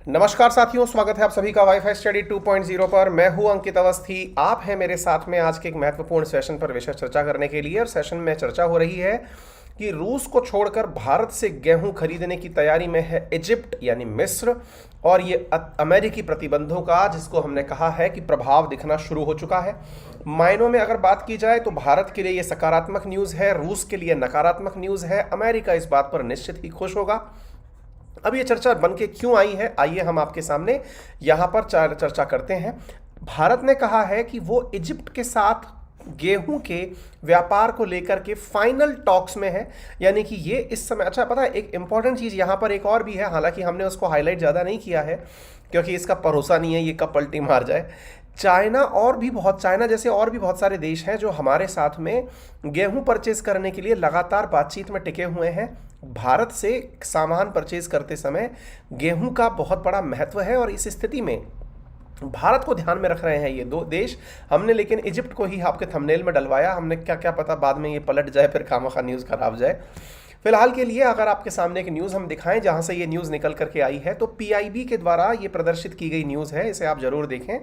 नमस्कार साथियों, स्वागत है आप सभी का वाईफाई स्टडी 2.0 पर। मैं हूं अंकित अवस्थी। आप हैं मेरे साथ में आज के एक महत्वपूर्ण सेशन पर विशेष चर्चा करने के लिए। और सेशन में चर्चा हो रही है कि रूस को छोड़कर भारत से गेहूं खरीदने की तैयारी में है इजिप्ट यानी मिस्र, और ये अमेरिकी प्रतिबंधों का, जिसको हमने कहा है कि प्रभाव दिखना शुरू हो चुका है। मायनों में अगर बात की जाए तो भारत के लिए ये सकारात्मक न्यूज़ है, रूस के लिए नकारात्मक न्यूज़ है। अमेरिका इस बात पर निश्चित ही खुश होगा। अब ये चर्चा बन के क्यों आई है, आइए हम आपके सामने यहाँ पर चर्चा करते हैं। भारत ने कहा है कि वो इजिप्ट के साथ गेहूं के व्यापार को लेकर के फाइनल टॉक्स में है, यानी कि ये इस समय, अच्छा पता है एक इंपॉर्टेंट चीज़ यहाँ पर एक और भी है, हालांकि हमने उसको हाईलाइट ज़्यादा नहीं किया है क्योंकि इसका भरोसा नहीं है ये कब पलटी मार जाए। चाइना जैसे और भी बहुत सारे देश हैं जो हमारे साथ में गेहूं परचेज करने के लिए लगातार बातचीत में टिके हुए हैं। भारत से सामान परचेज करते समय गेहूं का बहुत बड़ा महत्व है और इस स्थिति में भारत को ध्यान में रख रहे हैं ये दो देश। हमने लेकिन इजिप्ट को ही आपके थंबनेल में डलवाया, हमने क्या पता बाद में ये पलट जाए, फिर खामखा न्यूज़ खराब जाए। फिलहाल के लिए अगर आपके सामने एक न्यूज़ हम दिखाएं जहां से ये न्यूज़ निकल करके आई है, तो पीआईबी के द्वारा ये प्रदर्शित की गई न्यूज़ है, इसे आप जरूर देखें।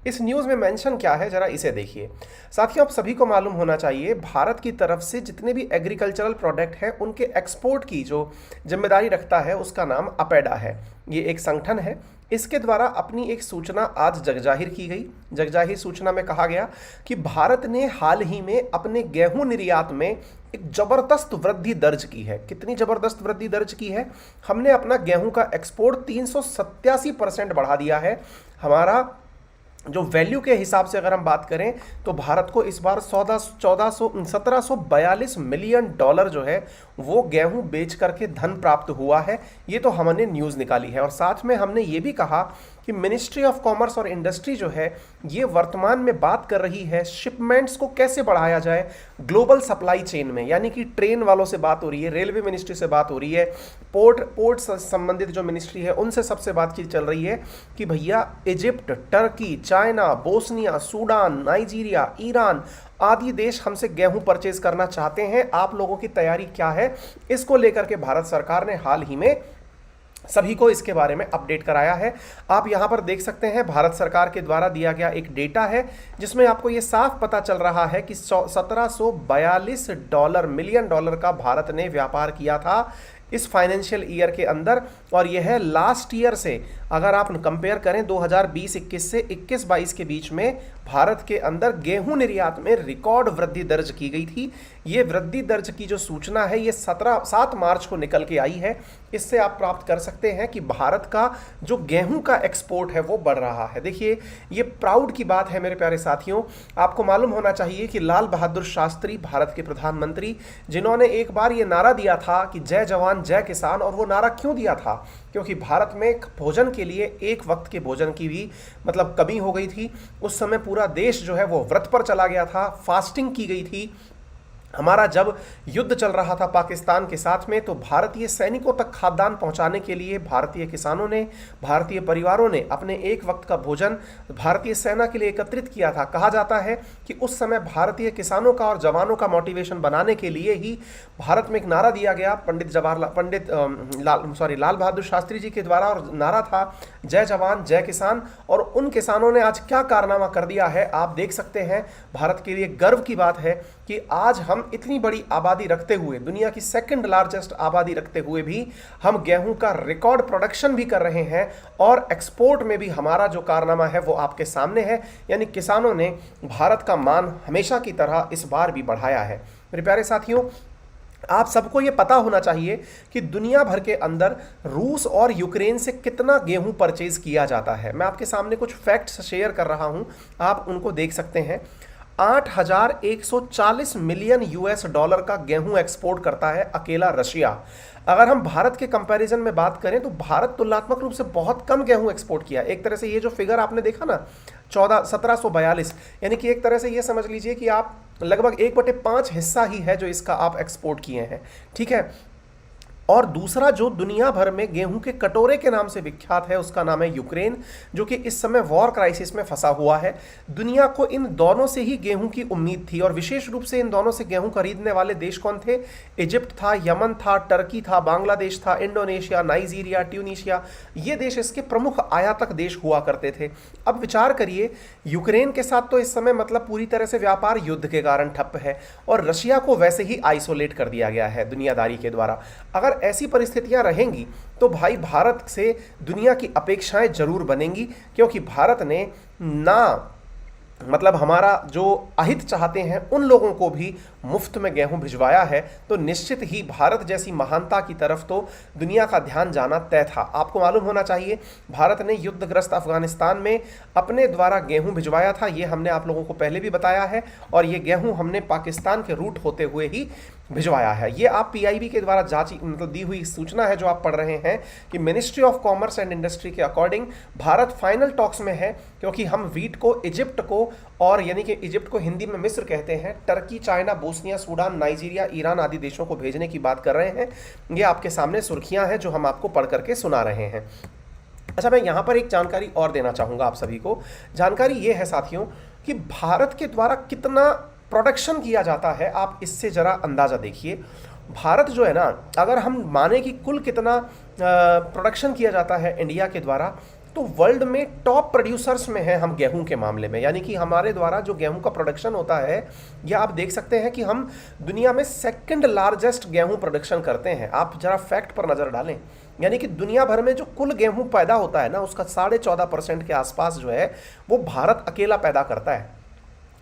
इस न्यूज़ में मेंशन क्या है जरा इसे देखिए। साथियों, आप सभी को मालूम होना चाहिए भारत की तरफ से जितने भी एग्रीकल्चरल प्रोडक्ट हैं उनके एक्सपोर्ट की जो जिम्मेदारी रखता है उसका नाम अपेडा है। ये एक संगठन है। इसके द्वारा अपनी एक सूचना आज जगजाहिर की गई। जगजाहिर सूचना में कहा गया कि भारत ने हाल ही में अपने गेहूं निर्यात में एक जबरदस्त वृद्धि दर्ज की है। कितनी जबरदस्त वृद्धि दर्ज की है? हमने अपना गेहूं का एक्सपोर्ट 387% बढ़ा दिया है। हमारा जो वैल्यू के हिसाब से अगर हम बात करें तो भारत को इस बार 1742 मिलियन डॉलर जो है वो गेहूं बेच करके धन प्राप्त हुआ है। ये तो हमने न्यूज़ निकाली है। और साथ में हमने ये भी कहा कि मिनिस्ट्री ऑफ कॉमर्स और इंडस्ट्री जो है ये वर्तमान में बात कर रही है शिपमेंट्स को कैसे बढ़ाया जाए ग्लोबल सप्लाई चेन में, यानी कि ट्रेन वालों से बात हो रही है, रेलवे मिनिस्ट्री से बात हो रही है, पोर्ट संबंधित जो मिनिस्ट्री है उनसे सबसे बातचीत चल रही है कि भैया Egypt, Turkey, China, Bosnia, Sudan, Nigeria, Iran आदि देश हमसे गेहूं परचेज करना चाहते हैं। आप लोगों की तैयारी क्या है? इसको लेकर के भारत सरकार ने हाल ही में सभी को इसके बारे में अपडेट कराया है। आप यहां पर देख सकते हैं भारत सरकार के द्वारा दिया गया एक डेटा है जिसमें आपको यह साफ पता चल रहा है कि 1742 मिलियन डॉलर का भारत ने व्यापार किया था इस फाइनेंशियल ईयर के अंदर। और यह है लास्ट ईयर से, अगर आप कंपेयर करें 2020-21 से 21-22 के बीच में भारत के अंदर गेहूं निर्यात में रिकॉर्ड वृद्धि दर्ज की गई थी। ये वृद्धि दर्ज की जो सूचना है ये 7 मार्च को निकल के आई है। इससे आप प्राप्त कर सकते हैं कि भारत का जो गेहूं का एक्सपोर्ट है वो बढ़ रहा है। देखिए ये प्राउड की बात है मेरे प्यारे साथियों। आपको मालूम होना चाहिए कि लाल बहादुर शास्त्री, भारत के प्रधानमंत्री, जिन्होंने एक बार ये नारा दिया था कि जय जवान जय किसान, और वो नारा क्यों दिया था? क्योंकि भारत में भोजन के लिए एक वक्त के भोजन की भी कमी हो गई थी। उस समय पूरा देश जो है वो व्रत पर चला गया था, फास्टिंग की गई थी। हमारा जब युद्ध चल रहा था पाकिस्तान के साथ में तो भारतीय सैनिकों तक खाद्यान्न पहुंचाने के लिए भारतीय किसानों ने, भारतीय परिवारों ने अपने एक वक्त का भोजन भारतीय सेना के लिए एकत्रित किया था। कहा जाता है कि उस समय भारतीय किसानों का और जवानों का मोटिवेशन बनाने के लिए ही भारत में एक नारा दिया गया लाल बहादुर शास्त्री जी के द्वारा, और नारा था जय जवान जय किसान। और उन किसानों ने आज क्या कारनामा कर दिया है आप देख सकते हैं। भारत के लिए गर्व की बात है कि आज हम इतनी बड़ी आबादी रखते हुए, दुनिया की सेकंड लार्जेस्ट आबादी रखते हुए भी हम गेहूं का रिकॉर्ड प्रोडक्शन भी कर रहे हैं और एक्सपोर्ट में भी हमारा जो कारनामा है वो आपके सामने है। यानी किसानों ने भारत का मान हमेशा की तरह इस बार भी बढ़ाया है। मेरे प्यारे साथियों, आप सबको ये पता होना चाहिए कि दुनिया भर के अंदर रूस और यूक्रेन से कितना गेहूं परचेज किया जाता है। मैं आपके सामने कुछ फैक्ट्स शेयर कर रहा हूं, आप उनको देख सकते हैं। 8,140 मिलियन यूएस डॉलर का गेहूं एक्सपोर्ट करता है अकेला रशिया। अगर हम भारत के कंपैरिजन में बात करें तो भारत तुलनात्मक रूप से बहुत कम गेहूं एक्सपोर्ट किया। एक तरह से ये जो फिगर आपने देखा ना 1742, यानी कि एक तरह से ये समझ लीजिए कि आप लगभग 1/5 हिस्सा ही है जो इसका आप एक्सपोर्ट किए हैं। ठीक है, और दूसरा जो दुनिया भर में गेहूं के कटोरे के नाम से विख्यात है उसका नाम है यूक्रेन, जो कि इस समय वॉर क्राइसिस में फंसा हुआ है। दुनिया को इन दोनों से ही गेहूं की उम्मीद थी, और विशेष रूप से इन दोनों से गेहूं खरीदने वाले देश कौन थे? इजिप्ट था, यमन था, टर्की था, बांग्लादेश था, इंडोनेशिया, नाइजीरिया, ट्यूनीशिया, ये देश इसके प्रमुख आयातक देश हुआ करते थे। अब विचार करिए, यूक्रेन के साथ तो इस समय मतलब पूरी तरह से व्यापार युद्ध के कारण ठप है, और रशिया को वैसे ही आइसोलेट कर दिया गया है दुनियादारी के द्वारा। अगर ऐसी परिस्थितियां रहेंगी तो भाई भारत से दुनिया की अपेक्षाएं जरूर बनेंगी, क्योंकि भारत ने ना मतलब हमारा जो अहित चाहते हैं उन लोगों को भी मुफ्त में गेहूं भिजवाया है, तो निश्चित ही भारत जैसी महानता की तरफ तो दुनिया का ध्यान जाना तय था। आपको मालूम होना चाहिए, भारत ने युद्धग्रस्त अफगानिस्तान में अपने द्वारा गेहूं भिजवाया था, ये हमने आप लोगों को पहले भी बताया है, और ये गेहूं हमने पाकिस्तान के रूट होते हुए ही भिजवाया है। ये आप पीआईबी के द्वारा जांची मतलब दी हुई सूचना है जो आप पढ़ रहे हैं कि ministry of commerce and industry के अकॉर्डिंग भारत फाइनल टॉक्स में है, क्योंकि हम वीट को इजिप्ट को, और यानी कि इजिप्ट को हिंदी में मिस्र कहते हैं, Turkey, China, Bosnia, Sudan, Nigeria, Iran आदि देशों को भेजने की बात कर रहे हैं। ये आपके सामने सुर्खियां हैं जो हम आपको पढ़ करके सुना रहे हैं। अच्छा, मैं यहाँ पर एक जानकारी और देना चाहूँगा आप सभी को। जानकारी ये है साथियों कि भारत के द्वारा कितना प्रोडक्शन किया जाता है, आप इससे ज़रा अंदाज़ा देखिए। भारत जो है ना, अगर हम माने कि कुल कितना प्रोडक्शन किया जाता है इंडिया के द्वारा, तो वर्ल्ड में टॉप प्रोड्यूसर्स में है हम गेहूं के मामले में। यानी कि हमारे द्वारा जो गेहूं का प्रोडक्शन होता है, यह आप देख सकते हैं कि हम दुनिया में सेकंड लार्जेस्ट गेहूं प्रोडक्शन करते हैं। आप जरा फैक्ट पर नज़र डालें, यानी कि दुनिया भर में जो कुल गेहूं पैदा होता है ना, उसका 14.5% के आसपास जो है वो भारत अकेला पैदा करता है।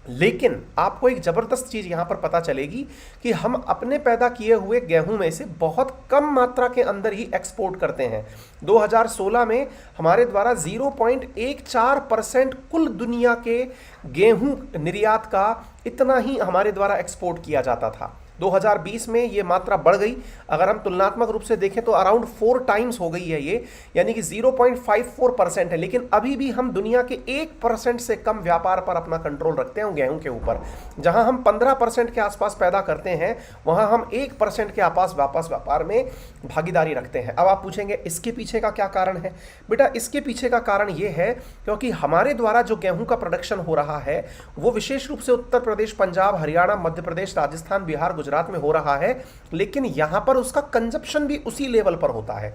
लेकिन आपको एक ज़बरदस्त चीज़ यहाँ पर पता चलेगी कि हम अपने पैदा किए हुए गेहूं में से बहुत कम मात्रा के अंदर ही एक्सपोर्ट करते हैं। 2016 में हमारे द्वारा 0.14% कुल दुनिया के गेहूं निर्यात का इतना ही हमारे द्वारा एक्सपोर्ट किया जाता था। 2020 में ये मात्रा बढ़ गई, अगर हम तुलनात्मक रूप से देखें तो अराउंड 4 टाइम्स हो गई है ये, यानी कि 0.54% है। लेकिन अभी भी हम दुनिया के 1% से कम व्यापार पर अपना कंट्रोल रखते हैं गेहूं के ऊपर। जहां हम 15% के आसपास पैदा करते हैं, वहां हम 1% के आसपास व्यापार में भागीदारी रखते हैं। अब आप पूछेंगे इसके पीछे का क्या कारण है? बेटा, इसके पीछे का कारण ये है क्योंकि हमारे द्वारा जो गेहूं का प्रोडक्शन हो रहा है वो विशेष रूप से उत्तर प्रदेश, पंजाब, हरियाणा, मध्य प्रदेश, राजस्थान, बिहार, गुजरात में हो रहा है, लेकिन यहां पर उसका कंजप्शन भी उसी लेवल पर होता है।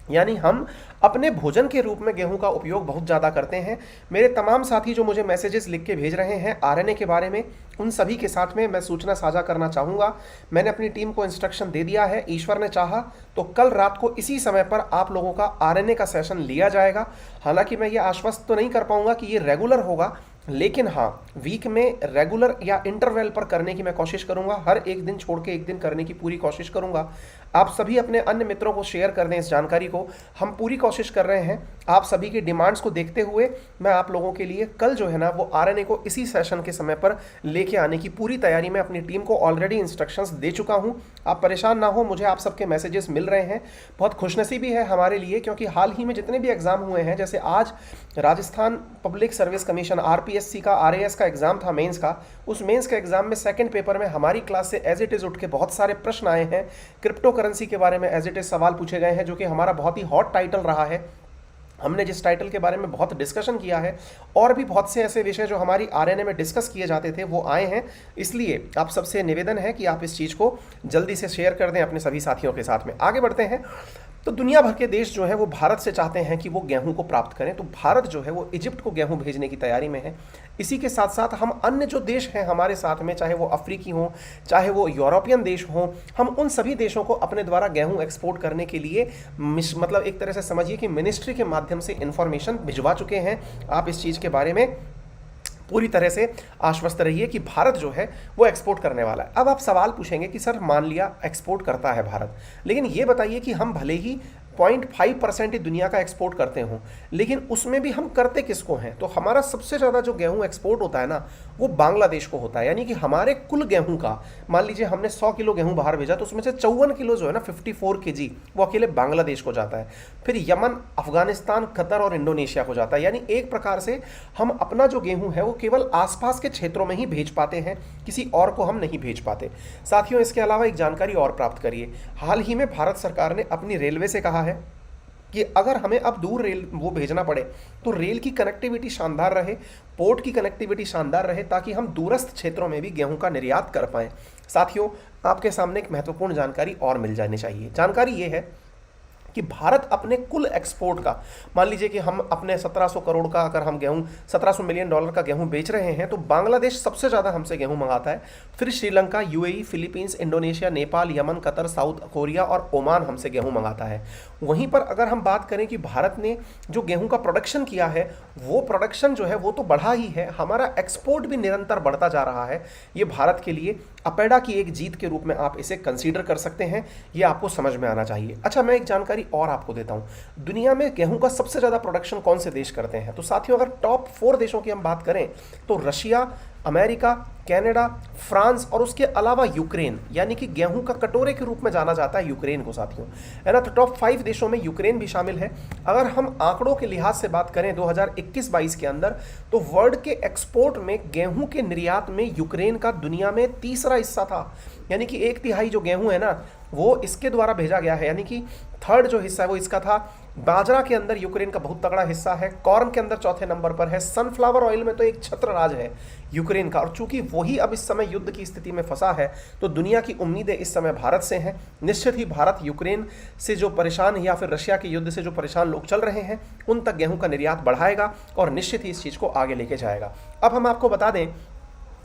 यानी हम अपने भोजन के रूप में गेहूं का उपयोग बहुत ज़्यादा करते हैं। मेरे तमाम साथी जो मुझे मैसेजेस लिख के भेज रहे हैं आरएनए के बारे में, उन सभी के साथ में मैं सूचना साझा करना चाहूँगा। मैंने अपनी टीम को इंस्ट्रक्शन दे दिया है, ईश्वर ने चाहा तो कल रात को इसी समय पर आप लोगों का आरएनए का सेशन लिया जाएगा। हालांकि मैं ये आश्वस्त तो नहीं कर पाऊँगा कि ये रेगुलर होगा, लेकिन हाँ, वीक में रेगुलर या इंटरवल पर करने की मैं कोशिश करूंगा। हर एक दिन छोड़ के एक दिन करने की पूरी कोशिश करूंगा। आप सभी अपने अन्य मित्रों को शेयर कर दें इस जानकारी को। हम पूरी कोशिश कर रहे हैं, आप सभी की डिमांड्स को देखते हुए मैं आप लोगों के लिए कल जो है ना वो आरएनए को इसी सेशन के समय पर लेके आने की पूरी तैयारी में अपनी टीम को ऑलरेडी इंस्ट्रक्शंस दे चुका हूं। आप परेशान ना हो, मुझे आप सबके मैसेजेस मिल रहे हैं। बहुत खुशनसीबी है हमारे लिए, क्योंकि हाल ही में जितने भी एग्जाम हुए हैं, जैसे आज Rajasthan public service commission RPSC का आरएएस का एग्जाम था मेंस का, उस मेंस के एग्जाम में सेकंड पेपर में हमारी क्लास से एज इट इज उठ के बहुत सारे प्रश्न आए हैं। क्रिप्टो करेंसी के बारे में एज इट इज सवाल पूछे गए हैं, जो कि हमारा बहुत ही हॉट टाइटल रहा है। हमने जिस टाइटल के बारे में बहुत डिस्कशन किया है, और भी बहुत से ऐसे विषय जो हमारी आरएनए में डिस्कस किए जाते थे वो आए हैं। इसलिए आप सबसे निवेदन है कि आप इस चीज़ को जल्दी से शेयर कर दें अपने सभी साथियों के साथ में। आगे बढ़ते हैं। तो दुनिया भर के देश जो है वो भारत से चाहते हैं कि वो गेहूं को प्राप्त करें, तो भारत जो है वो इजिप्ट को गेहूं भेजने की तैयारी में है। इसी के साथ साथ हम अन्य जो देश हैं हमारे साथ में, चाहे वो अफ्रीकी हों, चाहे वो यूरोपियन देश हों, हम उन सभी देशों को अपने द्वारा गेहूं एक्सपोर्ट करने के लिए मतलब एक तरह से समझिए कि मिनिस्ट्री के माध्यम से इंफॉर्मेशन भिजवा चुके हैं। आप इस चीज़ के बारे में पूरी तरह से आश्वस्त रहिए कि भारत जो है वो एक्सपोर्ट करने वाला है। अब आप सवाल पूछेंगे कि सर मान लिया एक्सपोर्ट करता है भारत, लेकिन ये बताइए कि हम भले ही 0.5% ही दुनिया का एक्सपोर्ट करते हों, लेकिन उसमें भी हम करते किसको हैं? तो हमारा सबसे ज़्यादा जो गेहूं एक्सपोर्ट होता है ना, वो बांग्लादेश को होता है। यानी कि हमारे कुल गेहूं का, मान लीजिए हमने 100 किलो गेहूं बाहर भेजा, तो उसमें से 54 किलो जो है ना, 54 केजी, वो अकेले बांग्लादेश को जाता है। फिर यमन, अफगानिस्तान, कतर और इंडोनेशिया को जाता है। यानी एक प्रकार से हम अपना जो गेहूं है वो केवल आसपास के क्षेत्रों में ही भेज पाते हैं, किसी और को हम नहीं भेज पाते। साथियों, इसके अलावा एक जानकारी और प्राप्त करिए। हाल ही में भारत सरकार ने अपनी रेलवे से कहा है कि अगर हमें अब दूर रेल वो भेजना पड़े तो रेल की कनेक्टिविटी शानदार रहे, पोर्ट की कनेक्टिविटी शानदार रहे, ताकि हम दूरस्थ क्षेत्रों में भी गेहूं का निर्यात कर पाएं। साथियों, आपके सामने एक महत्वपूर्ण जानकारी और मिल जानी चाहिए। जानकारी ये है कि भारत अपने कुल एक्सपोर्ट का, मान लीजिए कि हम अपने 1700 करोड़ का अगर हम गेहूं, 1700 मिलियन डॉलर का गेहूं बेच रहे हैं, तो बांग्लादेश सबसे ज़्यादा हमसे गेहूं मंगाता है। फिर Sri Lanka, UAE, Philippines, Indonesia, Nepal, Yemen, Qatar, south Korea और ओमान हमसे गेहूं मंगाता है। वहीं पर अगर हम बात करें कि भारत ने जो गेहूं का प्रोडक्शन किया है, वो प्रोडक्शन जो है वो तो बढ़ा ही है, हमारा एक्सपोर्ट भी निरंतर बढ़ता जा रहा है। ये भारत के लिए अपेडा की एक जीत के रूप में आप इसे कंसीडर कर सकते हैं। ये आपको समझ में आना चाहिए। अच्छा, मैं एक जानकारी और आपको देता हूं। दुनिया में गेहूं का सबसे ज्यादा प्रोडक्शन कौन से देश करते हैं? तो साथियों, अगर टॉप 4 देशों की हम बात करें तो रशिया, अमेरिका, कनाडा, फ्रांस और उसके अलावा यूक्रेन, यानी कि गेहूं का कटोरे के रूप में जाना जाता है यूक्रेन को साथियों, है ना। तो टॉप 5 देशों में यूक्रेन भी शामिल है। अगर हम आंकड़ों के लिहाज से बात करें 2021-22 के अंदर, तो वर्ल्ड के एक्सपोर्ट में गेहूं के निर्यात में यूक्रेन का दुनिया में तीसरा हिस्सा था। यानी कि 1/3 जो गेहूं है ना, वो इसके द्वारा भेजा गया है। यानी कि थर्ड जो हिस्सा है वो इसका था। बाजरा के अंदर यूक्रेन का बहुत तगड़ा हिस्सा है। कॉर्न के अंदर चौथे नंबर पर है। सनफ्लावर ऑयल में तो एक छत्र राज है यूक्रेन का। और चूंकि वही अब इस समय युद्ध की स्थिति में फंसा है, तो दुनिया की उम्मीदें इस समय भारत से हैं। निश्चित ही भारत यूक्रेन से जो परेशान, या फिर रशिया के युद्ध से जो परेशान लोग चल रहे हैं, उन तक गेहूं का निर्यात बढ़ाएगा और निश्चित ही इस चीज़ को आगे लेके जाएगा। अब हम आपको बता दें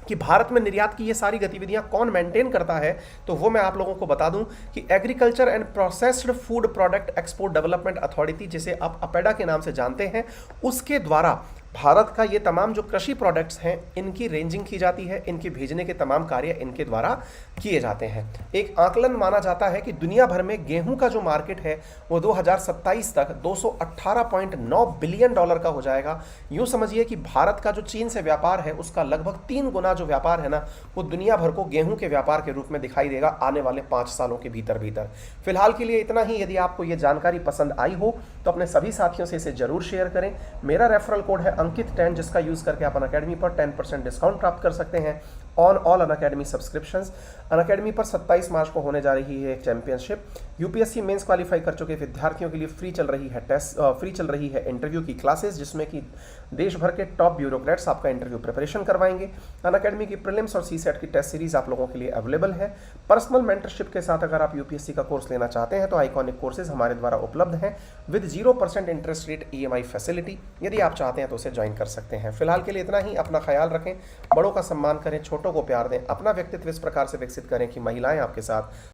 कि भारत में निर्यात की ये सारी गतिविधियां कौन मेंटेन करता है, तो वो मैं आप लोगों को बता दूं कि agriculture and processed food product export development authority, जिसे आप अपेडा के नाम से जानते हैं, उसके द्वारा भारत का ये तमाम जो कृषि प्रोडक्ट्स हैं, इनकी रेंजिंग की जाती है। इनके भेजने के तमाम कार्य इनके द्वारा किए जाते हैं। एक आकलन माना जाता है कि दुनिया भर में गेहूं का जो मार्केट है वो 2027 तक 218.9 बिलियन डॉलर का हो जाएगा। यूं समझिए कि भारत का जो चीन से व्यापार है, उसका लगभग 3 गुना जो व्यापार है ना, वो दुनिया भर को गेहूं के व्यापार के रूप में दिखाई देगा आने वाले 5 सालों के भीतर भीतर। फिलहाल के लिए इतना ही। यदि आपको ये जानकारी पसंद आई हो तो अपने सभी साथियों से इसे जरूर शेयर करें। मेरा रेफरल कोड है अंकित 10, जिसका यूज करके आप अनअकैडमी पर 10% डिस्काउंट प्राप्त कर सकते हैं on all Unacademy subscriptions. Unacademy पर 27 मार्च को होने जा रही है एक चैंपियनशिप। यूपीएससी मेंस क्वालिफाई कर चुके विद्यार्थियों के लिए फ्री चल रही है इंटरव्यू की क्लासेस, जिसमें कि देश भर के टॉप ब्यूरोक्रेट्स आपका इंटरव्यू प्रिपरेशन करवाएंगे। अनअकैडमी की प्रीलिम्स और सीसेट की टेस्ट सीरीज आप लोगों के लिए अवेलेबल है। पर्सनल मेंटरशिप के साथ अगर आप यूपीएससी का कोर्स लेना चाहते हैं तो आइकॉनिक कोर्सेज हमारे द्वारा उपलब्ध हैं with 0% interest rate EMI facility. यदि आप चाहते हैं तो उसे ज्वाइन कर सकते हैं। फिलहाल के लिए इतना ही। अपना ख्याल रखें, बड़ों का सम्मान करें, छोटों को प्यार दें, अपना व्यक्तित्व इस प्रकार से विकसित करें कि महिलाएं आपके साथ